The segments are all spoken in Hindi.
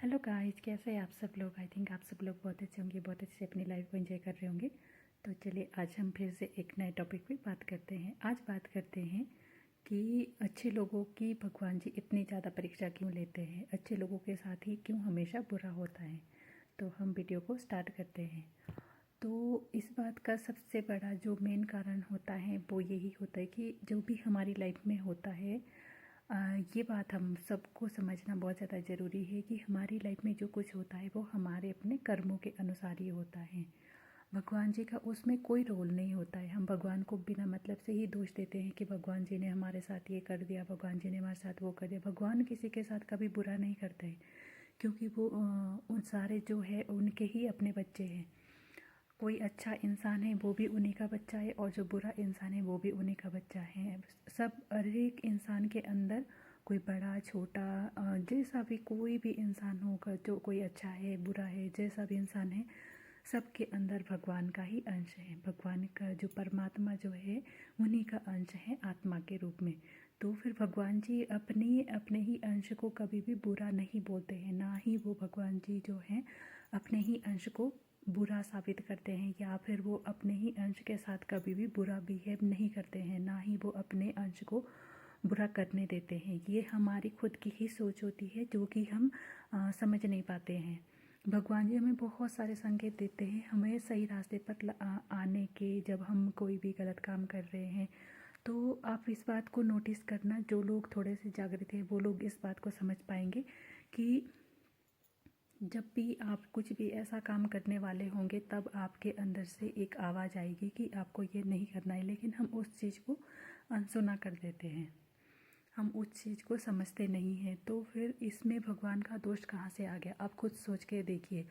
हेलो गाइस, कैसे हैं आप सब लोग। आई थिंक आप सब लोग बहुत अच्छे होंगे, बहुत अच्छे से अपनी लाइफ को एंजॉय कर रहे होंगे। तो चलिए आज हम फिर से एक नए टॉपिक पे बात करते हैं। आज बात करते हैं कि अच्छे लोगों की भगवान जी इतनी ज़्यादा परीक्षा क्यों लेते हैं, अच्छे लोगों के साथ ही क्यों हमेशा बुरा होता है। तो हम वीडियो को स्टार्ट करते हैं। तो इस बात का सबसे बड़ा जो मेन कारण होता है वो यही होता है कि जो भी हमारी लाइफ में होता है, ये बात हम सबको समझना बहुत ज़्यादा ज़रूरी है कि हमारी लाइफ में जो कुछ होता है वो हमारे अपने कर्मों के अनुसार ही होता है। भगवान जी का उसमें कोई रोल नहीं होता है। हम भगवान को बिना मतलब से ही दोष देते हैं कि भगवान जी ने हमारे साथ ये कर दिया, भगवान जी ने हमारे साथ वो कर दिया। भगवान किसी के साथ कभी बुरा नहीं करते हैं, क्योंकि वो उन सारे जो है उनके ही अपने बच्चे हैं। कोई अच्छा इंसान है वो भी उन्हीं का बच्चा है, और जो बुरा इंसान है वो भी उन्हीं का बच्चा है। सब हर एक इंसान के अंदर कोई बड़ा छोटा जैसा भी कोई भी इंसान होगा, जो कोई अच्छा है बुरा है, जैसा भी इंसान है, सबके अंदर भगवान का ही अंश है। भगवान का जो परमात्मा जो है उन्हीं का अंश है आत्मा के रूप में। तो फिर भगवान जी अपने ही अंश को कभी भी बुरा नहीं बोलते हैं, ना ही वो भगवान जी जो हैं अपने ही अंश को बुरा साबित करते हैं, या फिर वो अपने ही अंश के साथ कभी भी बुरा बिहेव नहीं करते हैं, ना ही वो अपने अंश को बुरा करने देते हैं। ये हमारी खुद की ही सोच होती है जो कि हम समझ नहीं पाते हैं। भगवान जी हमें बहुत सारे संकेत देते हैं हमें सही रास्ते पर आने के, जब हम कोई भी गलत काम कर रहे हैं। तो आप इस बात को नोटिस करना, जो लोग थोड़े से जागृत हैं वो लोग इस बात को समझ पाएंगे कि जब भी आप कुछ भी ऐसा काम करने वाले होंगे तब आपके अंदर से एक आवाज़ आएगी कि आपको ये नहीं करना है, लेकिन हम उस चीज़ को अनसुना कर देते हैं, हम उस चीज़ को समझते नहीं हैं। तो फिर इसमें भगवान का दोष कहाँ से आ गया, आप खुद सोच के देखिए।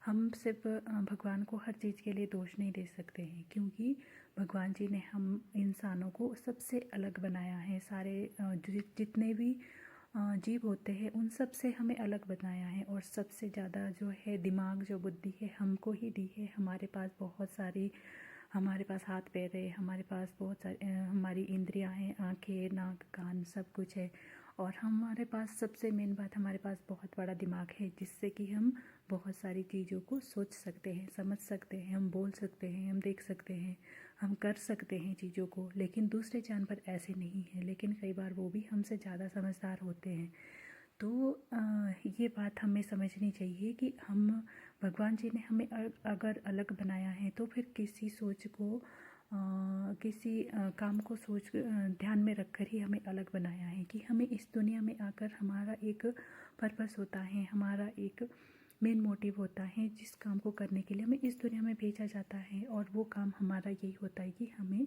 हम सिर्फ भगवान को हर चीज़ के लिए दोष नहीं दे सकते हैं, क्योंकि भगवान जी ने हम इंसानों को सबसे अलग बनाया है। सारे जितने भी जीव होते हैं उन सब से हमें अलग बनाया है, और सबसे ज़्यादा जो है दिमाग, जो बुद्धि है हमको ही दी है। हमारे पास बहुत सारी, हमारे पास हाथ पैर है, हमारे पास बहुत सारी हमारी इंद्रियां हैं, आँखें नाक कान सब कुछ है। और हमारे पास सबसे मेन बात, हमारे पास बहुत बड़ा दिमाग है, जिससे कि हम बहुत सारी चीज़ों को सोच सकते हैं, समझ सकते हैं, हम बोल सकते हैं, हम देख सकते हैं, हम कर सकते हैं चीज़ों को। लेकिन दूसरे जानवर ऐसे नहीं हैं, लेकिन कई बार वो भी हमसे ज़्यादा समझदार होते हैं। तो ये बात हमें समझनी चाहिए कि हम, भगवान जी ने हमें अगर अलग बनाया है तो फिर किसी सोच को किसी काम को ध्यान में रखकर ही हमें अलग बनाया है, कि हमें इस दुनिया में आकर हमारा एक पर्पस होता है, हमारा एक मेन मोटिव होता है, जिस काम को करने के लिए हमें इस दुनिया में भेजा जाता है। और वो काम हमारा यही होता है कि हमें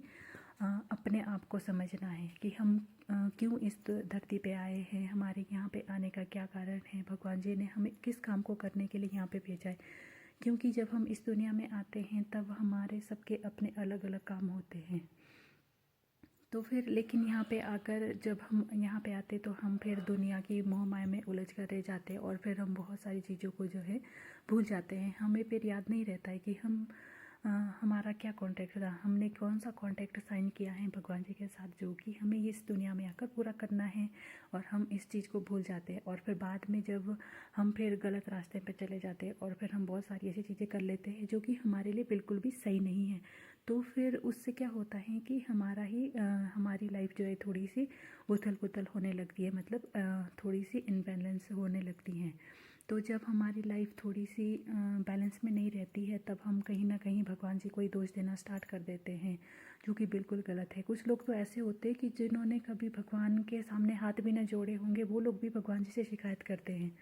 अपने आप को समझना है कि हम क्यों इस धरती पे आए हैं, हमारे यहाँ पे आने का क्या कारण है, भगवान जी ने हमें किस काम को करने के लिए यहाँ पे भेजा है। क्योंकि जब हम इस दुनिया में आते हैं तब हमारे सबके अपने अलग अलग काम होते हैं। तो फिर लेकिन यहाँ पे आकर जब हम यहाँ पे आते तो हम फिर दुनिया की मोह माया में उलझ कर रह जाते हैं, और फिर हम बहुत सारी चीज़ों को जो है भूल जाते हैं। हमें फिर याद नहीं रहता है कि हमारा क्या कॉन्ट्रैक्ट था, हमने कौन सा कॉन्ट्रैक्ट साइन किया है भगवान जी के साथ, जो कि हमें इस दुनिया में आकर पूरा करना है। और हम इस चीज़ को भूल जाते हैं, और फिर बाद में जब हम फिर गलत रास्ते पर चले जाते हैं, और फिर हम बहुत सारी ऐसी चीज़ें कर लेते हैं जो कि हमारे लिए बिल्कुल भी सही नहीं है। तो फिर उससे क्या होता है कि हमारी लाइफ जो है थोड़ी सी उथल पुथल होने लगती है, मतलब थोड़ी सी इनबैलेंस होने लगती हैं। तो जब हमारी लाइफ थोड़ी सी बैलेंस में नहीं रहती है, तब हम कहीं ना कहीं भगवान जी को ही दोष देना स्टार्ट कर देते हैं, जो कि बिल्कुल गलत है। कुछ लोग तो ऐसे होते हैं कि जिन्होंने कभी भगवान के सामने हाथ भी ना जोड़े होंगे, वो लोग भी भगवान जी से शिकायत करते हैं।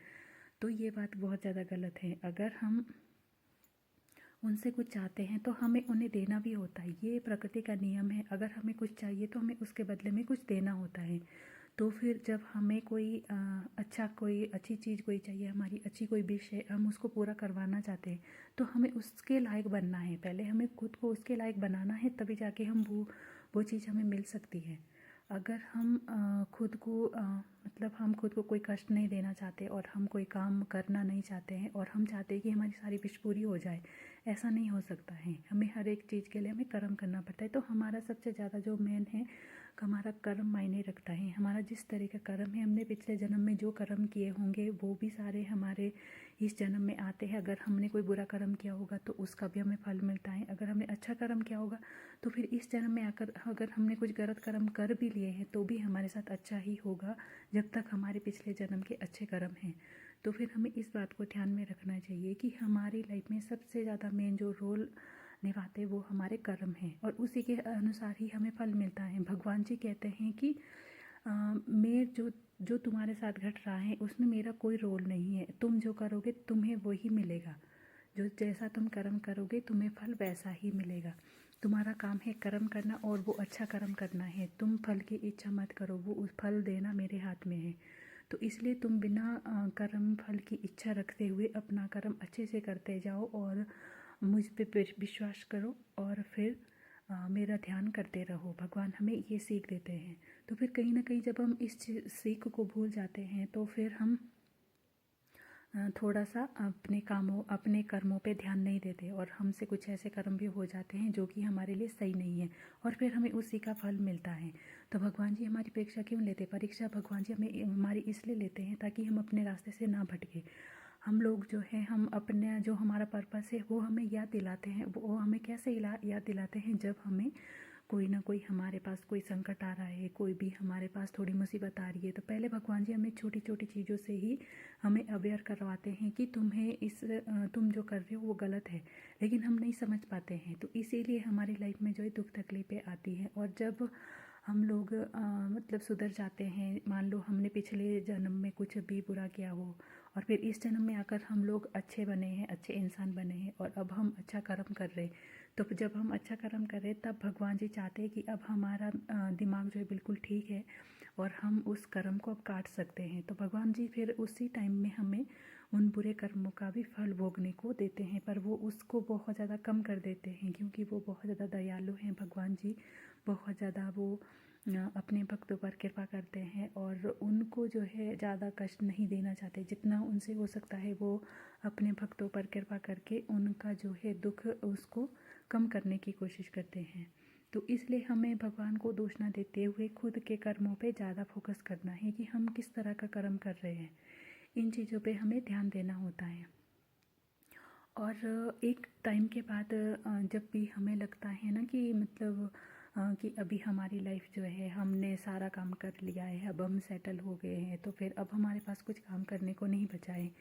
तो ये बात बहुत ज़्यादा गलत है। अगर हम उनसे कुछ चाहते हैं तो हमें उन्हें देना भी होता है, ये प्रकृति का नियम है। अगर हमें कुछ चाहिए तो हमें उसके बदले में कुछ देना होता है। तो फिर जब हमें कोई अच्छी चीज़ कोई चाहिए, हमारी अच्छी कोई विश है, हम उसको पूरा करवाना चाहते हैं, तो हमें उसके लायक बनना है। पहले हमें खुद को उसके लायक बनाना है, तभी जाके हम वो चीज़ हमें मिल सकती है। अगर हम खुद को मतलब हम खुद को कोई कष्ट नहीं देना चाहते, और हम कोई काम करना नहीं चाहते हैं, और हम चाहते हैं कि हमारी सारी विश पूरी हो जाए, ऐसा नहीं हो सकता है। हमें हर एक चीज़ के लिए हमें कर्म करना पड़ता है। तो हमारा सबसे ज़्यादा जो मेन है हमारा कर्म मायने रखता है। हमारा जिस तरह का कर्म है, हमने पिछले जन्म में जो कर्म किए होंगे वो भी सारे हमारे इस जन्म में आते हैं। अगर हमने कोई बुरा कर्म किया होगा तो उसका भी हमें फल मिलता है। अगर हमने अच्छा कर्म किया होगा तो फिर इस जन्म में आकर अगर हमने कुछ गलत कर्म कर भी लिए हैं तो भी हमारे साथ अच्छा ही होगा, जब तक हमारे पिछले जन्म के अच्छे कर्म हैं। तो फिर हमें इस बात को ध्यान में रखना चाहिए कि हमारी लाइफ में सबसे ज़्यादा मेन जो रोल निभाते वो हमारे कर्म हैं, और उसी के अनुसार ही हमें फल मिलता है। भगवान जी कहते हैं कि मैं जो तुम्हारे साथ घट रहा है उसमें मेरा कोई रोल नहीं है। तुम जो करोगे तुम्हें वही मिलेगा। जो जैसा तुम कर्म करोगे तुम्हें फल वैसा ही मिलेगा। तुम्हारा काम है कर्म करना, और वो अच्छा कर्म करना है। तुम फल की इच्छा मत करो, वो उस फल देना मेरे हाथ में है। तो इसलिए तुम बिना कर्म फल की इच्छा रखते हुए अपना कर्म अच्छे से करते जाओ और मुझ पे विश्वास करो, और फिर मेरा ध्यान करते रहो। भगवान हमें ये सीख देते हैं। तो फिर कहीं ना कहीं जब हम इस सीख को भूल जाते हैं तो फिर हम थोड़ा सा अपने कर्मों पे ध्यान नहीं देते, और हमसे कुछ ऐसे कर्म भी हो जाते हैं जो कि हमारे लिए सही नहीं है, और फिर हमें उसी का फल मिलता है। तो भगवान जी हमारी परीक्षा क्यों लेते? परीक्षा भगवान जी हमें हमारी इसलिए लेते हैं ताकि हम अपने रास्ते से ना भटके। हम लोग जो है हम अपने जो हमारा पर्पस है वो हमें याद दिलाते हैं। वो हमें कैसे याद दिलाते हैं? जब हमें कोई ना कोई हमारे पास कोई संकट आ रहा है, कोई भी हमारे पास थोड़ी मुसीबत आ रही है, तो पहले भगवान जी हमें छोटी छोटी चीज़ों से ही हमें अवेयर करवाते हैं कि तुम जो कर रहे हो वो गलत है, लेकिन हम नहीं समझ पाते हैं। तो इसीलिए हमारी लाइफ में जो है दुख तकलीफ़ें आती हैं। और जब हम लोग मतलब सुधर जाते हैं, मान लो हमने पिछले जन्म में कुछ भी बुरा किया हो और फिर इस जन्म में आकर हम लोग अच्छे बने हैं, अच्छे इंसान बने हैं, और अब हम अच्छा कर्म कर रहे हैं। तो जब हम अच्छा कर्म कर रहे हैं तब भगवान जी चाहते हैं कि अब हमारा दिमाग जो है बिल्कुल ठीक है, और हम उस कर्म को अब काट सकते हैं। तो भगवान जी फिर उसी टाइम में हमें उन बुरे कर्मों का भी फल भोगने को देते हैं, पर वो उसको बहुत ज़्यादा कम कर देते हैं, क्योंकि वो बहुत ज़्यादा दयालु हैं। भगवान जी बहुत ज़्यादा वो अपने भक्तों पर कृपा करते हैं, और उनको जो है ज़्यादा कष्ट नहीं देना चाहते। जितना उनसे हो सकता है वो अपने भक्तों पर कृपा करके उनका जो है दुख उसको कम करने की कोशिश करते हैं। तो इसलिए हमें भगवान को दोष ना देते हुए खुद के कर्मों पे ज़्यादा फोकस करना है कि हम किस तरह का कर्म कर रहे हैं। इन चीज़ों पे हमें ध्यान देना होता है। और एक टाइम के बाद जब भी हमें लगता है ना कि मतलब कि अभी हमारी लाइफ जो है हमने सारा काम कर लिया है, अब हम सेटल हो गए हैं, तो फिर अब हमारे पास कुछ काम करने को नहीं बचा है।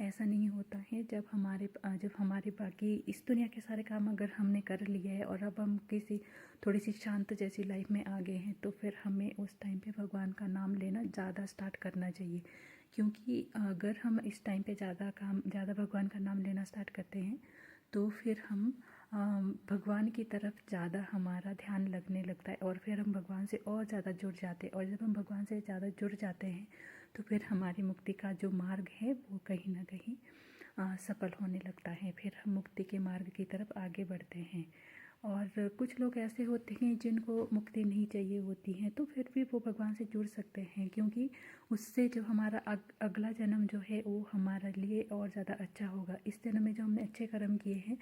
ऐसा नहीं होता है। जब हमारे बाकी इस दुनिया के सारे काम अगर हमने कर लिए हैं और अब हम किसी थोड़ी सी शांत जैसी लाइफ में आ गए हैं, तो फिर हमें उस टाइम पे भगवान का नाम लेना ज़्यादा स्टार्ट करना चाहिए। क्योंकि अगर हम इस टाइम पे ज़्यादा भगवान का नाम लेना स्टार्ट करते हैं तो फिर हम भगवान की तरफ ज़्यादा हमारा ध्यान लगने लगता है, और फिर हम भगवान से और ज़्यादा जुड़ जाते हैं। और जब हम भगवान से ज़्यादा जुड़ जाते हैं तो फिर हमारी मुक्ति का जो मार्ग है वो कहीं ना कहीं सफल होने लगता है। फिर हम मुक्ति के मार्ग की तरफ आगे बढ़ते हैं। और कुछ लोग ऐसे होते हैं जिनको मुक्ति नहीं चाहिए होती है, तो फिर भी वो भगवान से जुड़ सकते हैं, क्योंकि उससे जो हमारा अगला जन्म जो है वो हमारे लिए और ज़्यादा अच्छा होगा। इस जन्म में जो हमने अच्छे कर्म किए हैं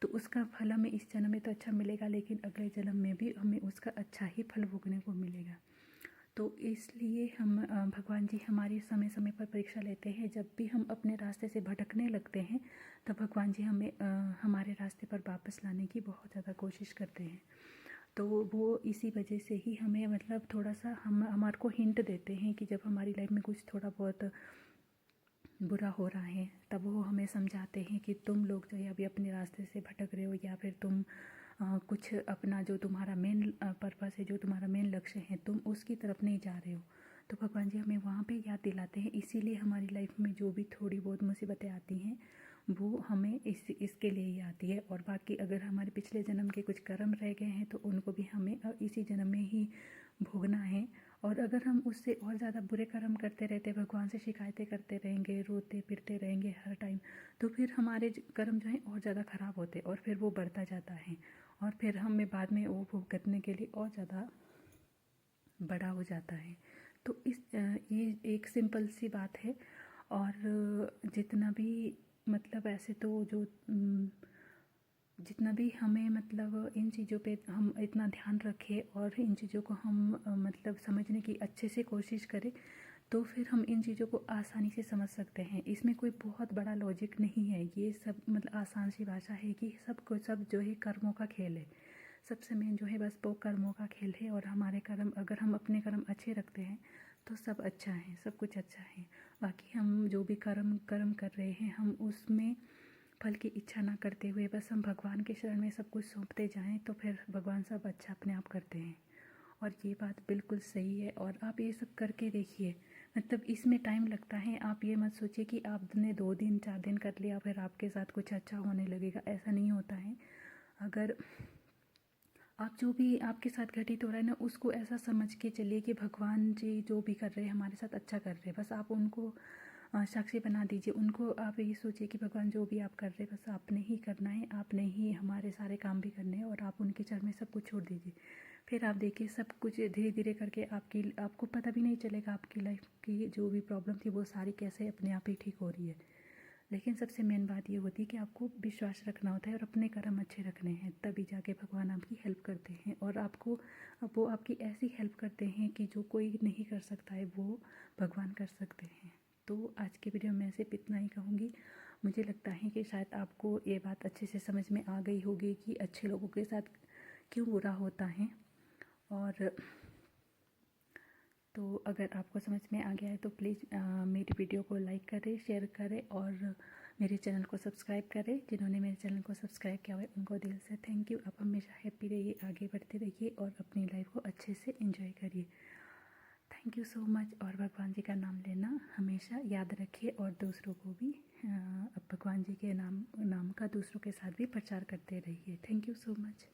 तो उसका फल हमें इस जन्म में तो अच्छा मिलेगा, लेकिन अगले जन्म में भी हमें उसका अच्छा ही फल भोगने को मिलेगा। तो इसलिए हम भगवान जी हमारी समय समय पर परीक्षा लेते हैं। जब भी हम अपने रास्ते से भटकने लगते हैं तब भगवान जी हमें हमारे रास्ते पर वापस लाने की बहुत ज़्यादा कोशिश करते हैं। तो वो इसी वजह से ही हमें मतलब थोड़ा सा हमारे को हिंट देते हैं कि जब हमारी लाइफ में कुछ थोड़ा बहुत बुरा हो रहा है तब वो हमें समझाते हैं कि तुम लोग जो है अभी अपने रास्ते से भटक रहे हो, या फिर तुम कुछ अपना जो तुम्हारा मेन पर्पस है, जो तुम्हारा मेन लक्ष्य है, तुम उसकी तरफ नहीं जा रहे हो। तो भगवान जी हमें वहाँ पे याद दिलाते हैं। इसीलिए हमारी लाइफ में जो भी थोड़ी बहुत मुसीबतें आती हैं वो हमें इसके लिए ही आती है। और बाकी अगर हमारे पिछले जन्म के कुछ कर्म रह गए हैं तो उनको भी हमें इसी जन्म में ही भोगना है। और अगर हम उससे और ज़्यादा बुरे कर्म करते रहते, भगवान से शिकायतें करते रहेंगे, रोते फिरते रहेंगे हर टाइम, तो फिर हमारे कर्म जो हैं और ज़्यादा ख़राब होते, और फिर वो बढ़ता जाता है, और फिर हमें बाद में वो भुगतने के लिए और ज़्यादा बड़ा हो जाता है। तो ये एक सिंपल सी बात है। और जितना भी मतलब ऐसे तो जो जितना भी हमें मतलब इन चीज़ों पे हम इतना ध्यान रखें और इन चीज़ों को हम मतलब समझने की अच्छे से कोशिश करें, तो फिर हम इन चीज़ों को आसानी से समझ सकते हैं। इसमें कोई बहुत बड़ा लॉजिक नहीं है, ये सब मतलब आसान सी भाषा है कि सब जो है कर्मों का खेल है। सबसे मेन जो है बस वो कर्मों का खेल है, और हमारे कर्म, अगर हम अपने कर्म अच्छे रखते हैं तो सब अच्छा है, सब कुछ अच्छा है। बाकी हम जो भी कर्म कर रहे हैं, हम उसमें फल की इच्छा ना करते हुए बस हम भगवान के शरण में सब कुछ सौंपते जाएं, तो फिर भगवान सब अच्छा अपने आप करते हैं। और ये बात बिल्कुल सही है, और आप ये सब करके देखिए। मतलब इसमें टाइम लगता है, आप ये मत सोचिए कि आपने 2 दिन 4 दिन कर लिया फिर आपके साथ कुछ अच्छा होने लगेगा, ऐसा नहीं होता है। अगर आप जो भी आपके साथ घटित हो रहा है ना, उसको ऐसा समझ के चलिए कि भगवान जी जो भी कर रहे हैं हमारे साथ अच्छा कर रहे हैं, बस आप उनको साक्षी बना दीजिए। उनको आप ये सोचिए कि भगवान जो भी आप कर रहे हैं बस आपने ही करना है, आपने ही हमारे सारे काम भी करने हैं, और आप उनके चरण में सब कुछ छोड़ दीजिए। फिर आप देखिए सब कुछ धीरे धीरे करके आपको पता भी नहीं चलेगा, आपकी लाइफ की जो भी प्रॉब्लम थी वो सारी कैसे अपने आप ही ठीक हो रही है। लेकिन सबसे मेन बात ये होती है कि आपको विश्वास रखना होता है और अपने कर्म अच्छे रखने हैं, तभी जाके भगवान आपकी हेल्प करते हैं। और वो आपकी ऐसी हेल्प करते हैं कि जो कोई नहीं कर सकता है, वो भगवान कर सकते हैं। तो आज की वीडियो में सिर्फ इतना ही कहूँगी। मुझे लगता है कि शायद आपको ये बात अच्छे से समझ में आ गई होगी कि अच्छे लोगों के साथ क्यों बुरा होता है। और तो अगर आपको समझ में आ गया है तो प्लीज़ मेरी वीडियो को लाइक करें, शेयर करें, और मेरे चैनल को सब्सक्राइब करें। जिन्होंने मेरे चैनल को सब्सक्राइब किया हुआ है उनको दिल से थैंक यू। आप हमेशा हैप्पी रहिए, आगे बढ़ते रहिए और अपनी लाइफ को अच्छे से एंजॉय करिए। Thank you so much. और भगवान जी का नाम लेना हमेशा याद रखिए, और दूसरों को भी भगवान जी के नाम का दूसरों के साथ भी प्रचार करते रहिए। Thank you so much.